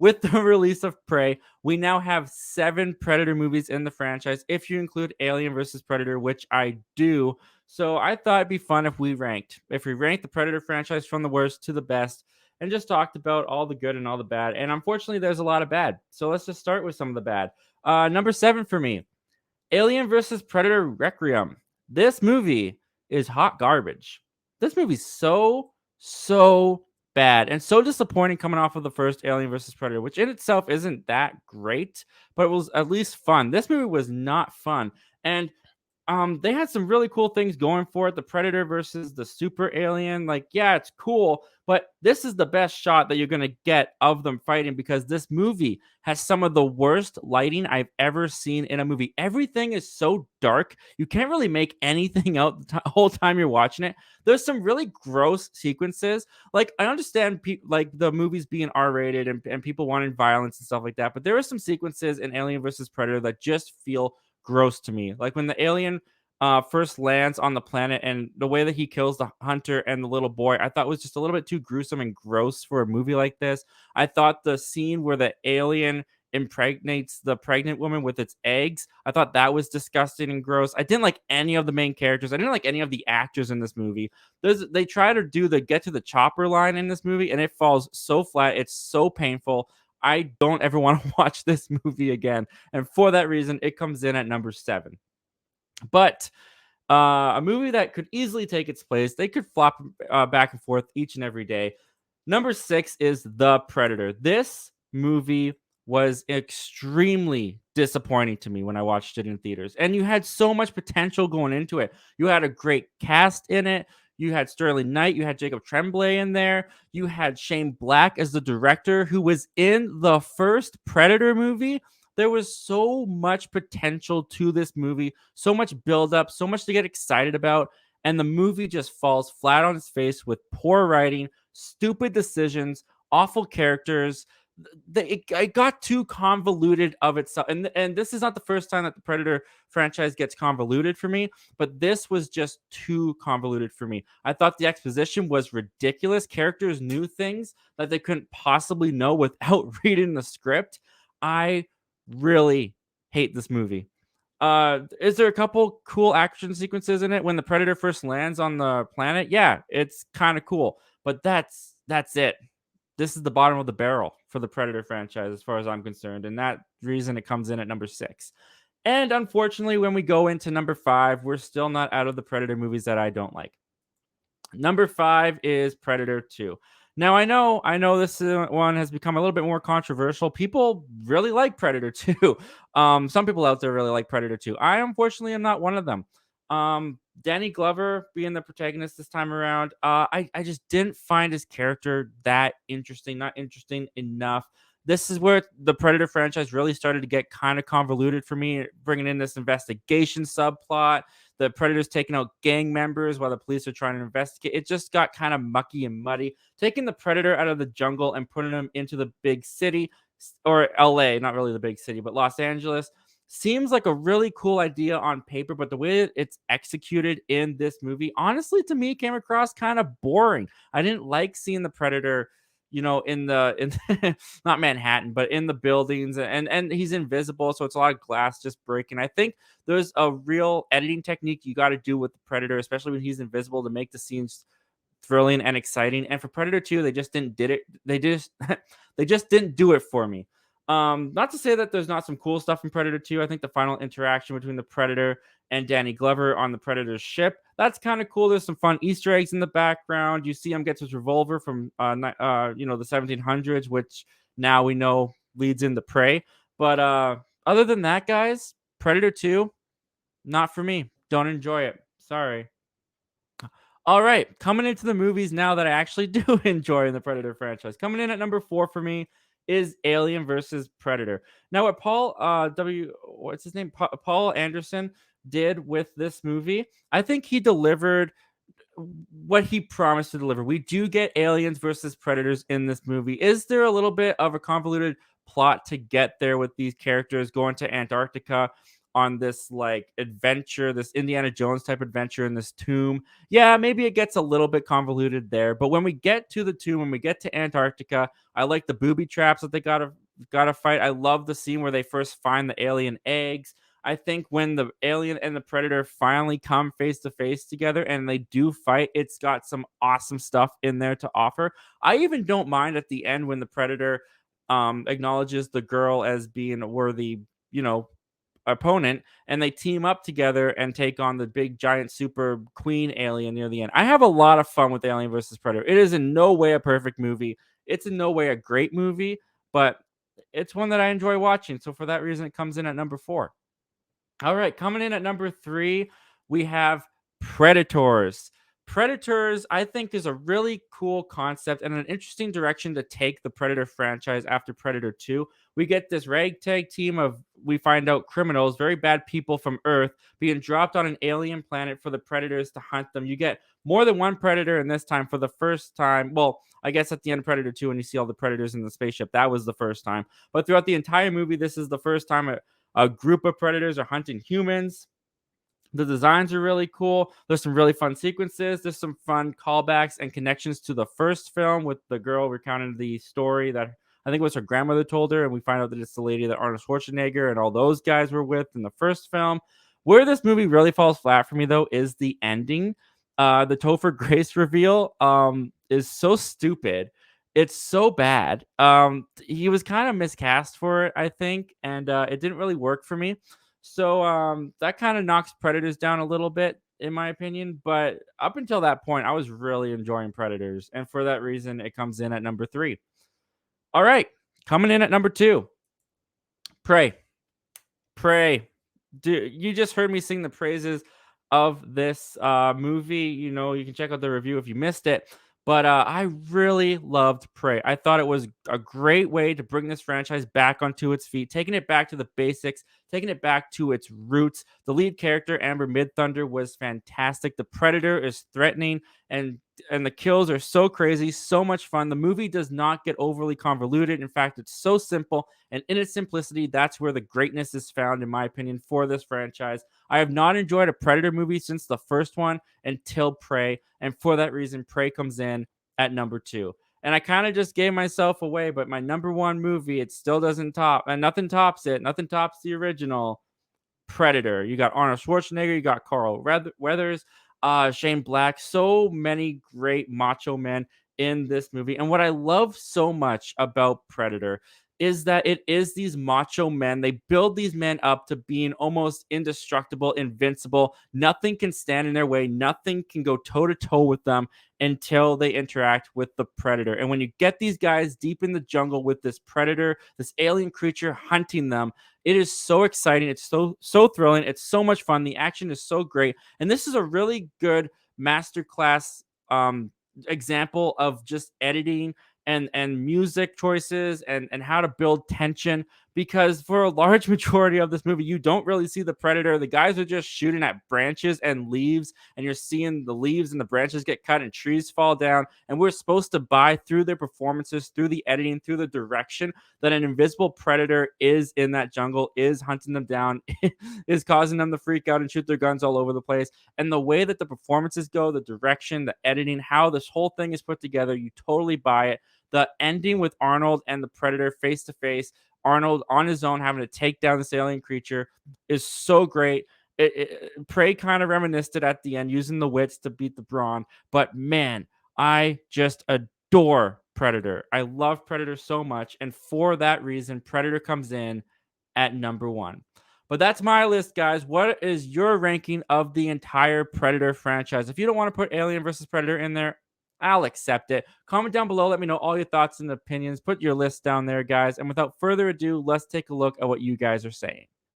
with the release of Prey, we now have 7 Predator movies in the franchise, if you include Alien versus Predator, which I do. So I thought it'd be fun if we ranked. If we ranked the Predator franchise from the worst to the best and just talked about all the good and all the bad. And unfortunately, there's a lot of bad. So let's just start with some of the bad. Number 7 for me, Alien versus Predator Requiem. This movie is hot garbage. This movie's so bad and so disappointing coming off of the first Alien versus Predator, which in itself isn't that great, but it was at least fun. This movie was not fun. And they had some really cool things going for it. The Predator versus the super alien. Like, yeah, it's cool, but this is the best shot that you're going to get of them fighting because this movie has some of the worst lighting I've ever seen in a movie. Everything is so dark. You can't really make anything out the whole time you're watching it. There's some really gross sequences. Like, I understand like the movies being R-rated and people wanting violence and stuff like that, but there are some sequences in Alien versus Predator that just feel gross to me. Like when the alien first lands on the planet and the way that he kills the hunter and the little boy, I thought was just a little bit too gruesome and gross for a movie like this. I thought the scene where the alien impregnates the pregnant woman with its eggs, I thought that was disgusting and gross. I didn't like any of the main characters. I didn't like any of the actors in this movie. They try to do the get to the chopper line in this movie and it falls so flat. It's so painful. I don't ever want to watch this movie again. And for that reason, it comes in at number 7. But a movie that could easily take its place, they could flop back and forth each and every day. Number 6 is The Predator. This movie was extremely disappointing to me when I watched it in theaters. And you had so much potential going into it. You had a great cast in it. You had Sterling Knight, you had Jacob Tremblay in there. You had Shane Black as the director who was in the first Predator movie. There was so much potential to this movie, so much buildup, so much to get excited about. And the movie just falls flat on its face with poor writing, stupid decisions, awful characters. It got too convoluted of itself. And this is not the first time that the Predator franchise gets convoluted for me, but this was just too convoluted for me. I thought the exposition was ridiculous. Characters knew things that they couldn't possibly know without reading the script. I really hate this movie. Is there a couple cool action sequences in it when the Predator first lands on the planet? Yeah, it's kind of cool, but that's it. This is the bottom of the barrel for the Predator franchise as far as I'm concerned, and that reason it comes in at number 6. And unfortunately, when we go into number 5, we're still not out of the Predator movies that I don't like. Number 5 is Predator 2. Now I know this one has become a little bit more controversial. People really like Predator 2. Some people out there really like Predator 2. I unfortunately am not one of them. Danny Glover being the protagonist this time around, I just didn't find his character that interesting, not interesting enough. This is where the Predator franchise really started to get kind of convoluted for me, bringing in this investigation subplot. The Predators taking out gang members while the police are trying to investigate. It just got kind of mucky and muddy. Taking the Predator out of the jungle and putting him into the big city, or LA, not really the big city, but Los Angeles, seems like a really cool idea on paper, but the way it's executed in this movie, honestly, to me, came across kind of boring. I didn't like seeing the Predator, in not Manhattan, but in the buildings, and he's invisible, so it's a lot of glass just breaking. I think there's a real editing technique you got to do with the Predator, especially when he's invisible, to make the scenes thrilling and exciting. And for Predator 2, they just didn't did it. They just didn't do it for me. Not to say that there's not some cool stuff in Predator 2. I think the final interaction between the Predator and Danny Glover on the Predator's ship, that's kind of cool. There's some fun Easter eggs in the background. You see him get his revolver from the 1700s, which now we know leads into Prey. But other than that, guys, Predator 2, not for me. Don't enjoy it. Sorry. All right, coming into the movies now that I actually do enjoy in the Predator franchise. Coming in at number 4 for me is Alien versus Predator. Now, what Paul Anderson did with this movie, I think he delivered what he promised to deliver. We do get aliens versus predators in this movie. Is there a little bit of a convoluted plot to get there with these characters going to Antarctica? on this like adventure, this Indiana Jones type adventure in this tomb. Yeah, maybe it gets a little bit convoluted there, but when we get to the tomb, when we get to Antarctica, I like the booby traps that they gotta fight. I love the scene where they first find the alien eggs. I think when the alien and the predator finally come face to face together and they do fight, it's got some awesome stuff in there to offer. I even don't mind at the end when the predator acknowledges the girl as being a worthy, you know, opponent, and they team up together and take on the big giant super queen alien near the end. I have a lot of fun with Alien versus Predator. It is in no way a perfect movie. It's in no way a great movie, but it's one that I enjoy watching. So for that reason, it comes in at number 4. All right, coming in at number 3, we have Predators. Predators, I think, is a really cool concept and an interesting direction to take the Predator franchise after Predator 2. We get this ragtag team of, we find out, criminals, very bad people from Earth, being dropped on an alien planet for the Predators to hunt them. You get more than one Predator, and this time, for the first time, well, I guess at the end of Predator 2, when you see all the Predators in the spaceship, that was the first time. But throughout the entire movie, this is the first time a group of predators are hunting humans. The designs are really cool. There's some really fun sequences. There's some fun callbacks and connections to the first film with the girl recounting the story that I think it was her grandmother told her, and we find out that it's the lady that Arnold Schwarzenegger and all those guys were with in the first film. Where this movie really falls flat for me, though, is the ending. The Topher Grace reveal is so stupid. It's so bad. He was kind of miscast for it, I think, and it didn't really work for me. So that kind of knocks Predators down a little bit, in my opinion. But up until that point, I was really enjoying Predators, and for that reason, it comes in at number 3. All right, coming in at number 2, Prey. Prey. Dude, you just heard me sing the praises of this movie. You know, you can check out the review if you missed it. But I really loved Prey. I thought it was a great way to bring this franchise back onto its feet, taking it back to the basics, taking it back to its roots. The lead character, Amber Midthunder, was fantastic. The Predator is threatening, and the kills are so crazy, so much fun. The movie does not get overly convoluted. In fact, it's so simple, and in its simplicity, that's where the greatness is found, in my opinion, for this franchise. I have not enjoyed a Predator movie since the first one until Prey, and for that reason, Prey comes in at number 2. And I kind of just gave myself away, but my number 1 movie, it still doesn't top, and nothing tops it. Nothing tops the original Predator. You got Arnold Schwarzenegger, you got Carl Weathers, Shane Black, so many great macho men in this movie. And what I love so much about Predator is that it is these macho men. They build these men up to being almost indestructible, invincible. Nothing can stand in their way. Nothing can go toe to toe with them until they interact with the Predator. And when you get these guys deep in the jungle with this Predator, this alien creature hunting them, it is so exciting. It's so thrilling. It's so much fun. The action is so great. And this is a really good masterclass example of just editing and music choices and how to build tension, because for a large majority of this movie you don't really see the predator. The guys are just shooting at branches and leaves, and you're seeing the leaves and the branches get cut and trees fall down, and we're supposed to buy through their performances, through the editing, through the direction, that an invisible predator is in that jungle, is hunting them down, is causing them to freak out and shoot their guns all over the place. And the way that the performances go, the direction, the editing, how this whole thing is put together, you totally buy it. The ending with Arnold and the Predator face to face, Arnold on his own having to take down this alien creature, is so great. Prey kind of reminisced it at the end, using the wits to beat the brawn. But man, I just adore Predator. I love Predator so much. And for that reason, Predator comes in at number 1. But that's my list, guys. What is your ranking of the entire Predator franchise? If you don't want to put Alien versus Predator in there, I'll accept it. Comment down below. Let me know all your thoughts and opinions. Put your list down there, guys. And without further ado, let's take a look at what you guys are saying.